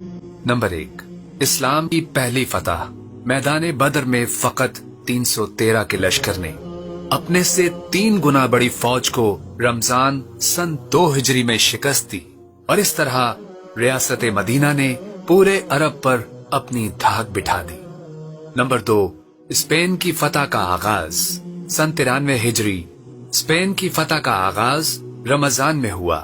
Number 1, इस्लाम की पहली फतह। मैदान बदर में फकत 313 के लश्कर ने अपने से 3 गुना बड़ी फौज को रमजान सन 2 हिजरी में शिकस्त दी और इस तरह रियासत मदीना ने पूरे अरब पर अपनी धाक बिठा दी। नंबर 2, स्पेन की फतह का आगाज। सन 93 हिजरी स्पेन की फतह का आगाज रमजान में हुआ।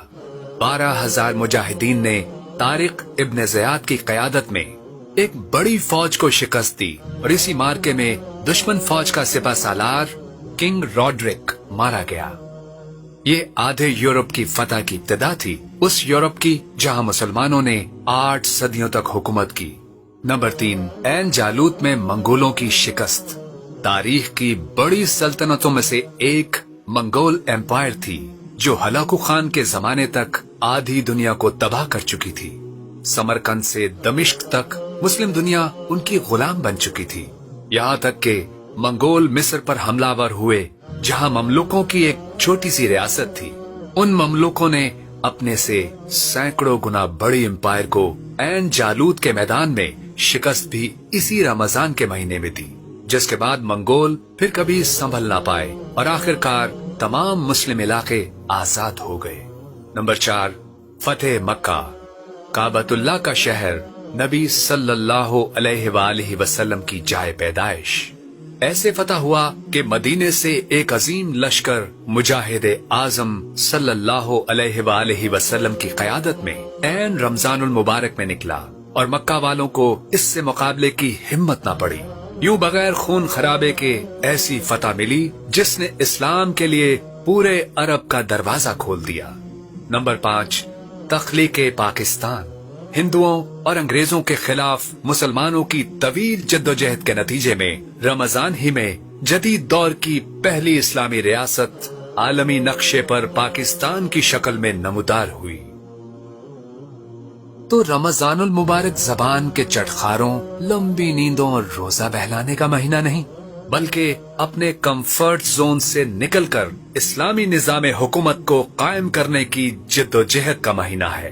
12,000 मुजाहिदीन ने तारिक इब्न ज़ियाद की क़यादत में एक बड़ी फौज को शिकस्त दी और इसी मार्के में दुश्मन फौज का सिपह सालार किंग रॉड्रिक मारा गया। ये आधे यूरोप की फतह की इब्तिदा थी, उस यूरोप की जहां मुसलमानों ने 8 सदियों तक हुकूमत की। नंबर 3, ऐन जालूत में मंगोलों की शिकस्त। तारीख की बड़ी सल्तनतों में से एक मंगोल एम्पायर थी जो हलाकू खान के जमाने तक आधी दुनिया को तबाह कर चुकी थी। समरकंद से दमिश्क तक मुस्लिम दुनिया उनकी गुलाम बन चुकी थी। यहाँ तक के मंगोल मिस्र पर हमलावर हुए जहाँ ममलुकों की एक छोटी सी रियासत थी। उन ममलुकों ने अपने से सैकड़ों गुना बड़ी एम्पायर को ऐन जालूत के मैदान में शिकस्त भी इसी रमजान के महीने में दी, जिसके बाद मंगोल फिर कभी संभल ना पाए और आखिरकार तमाम मुस्लिम इलाके आजाद हो गए। नंबर 4, फतेह मक्का। काबतुल्लाह का शहर, नबी सल्लल्लाहु अलैहि वसल्लम की जाए पैदाइश। ऐसे फतह हुआ कि मदीने से एक अजीम लश्कर मुजाहिद आजम सल्लल्लाहु अलैहि वसल्लम की क़यादत में ऐन रमजानुल मुबारक में निकला और मक्का वालों को इससे मुकाबले की हिम्मत ना पड़ी। यूं बगैर खून खराबे के ऐसी फतह मिली जिसने इस्लाम के लिए पूरे अरब का दरवाजा खोल दिया। नंबर 5, तख्लीके पाकिस्तान। हिंदुओं और अंग्रेजों के खिलाफ मुसलमानों की तवील जद्दोजहद के नतीजे में रमजान ही में जदीद दौर की पहली इस्लामी रियासत आलमी नक्शे पर पाकिस्तान की शक्ल में नमूदार हुई। तो रमजानुल मुबारक जबान के चटखारों, लंबी नींदों और रोजा बहलाने का महीना नहीं, बल्कि अपने कंफर्ट जोन से निकलकर इस्लामी निजाम हुकूमत को कायम करने की जिद्दोजहद का महीना है।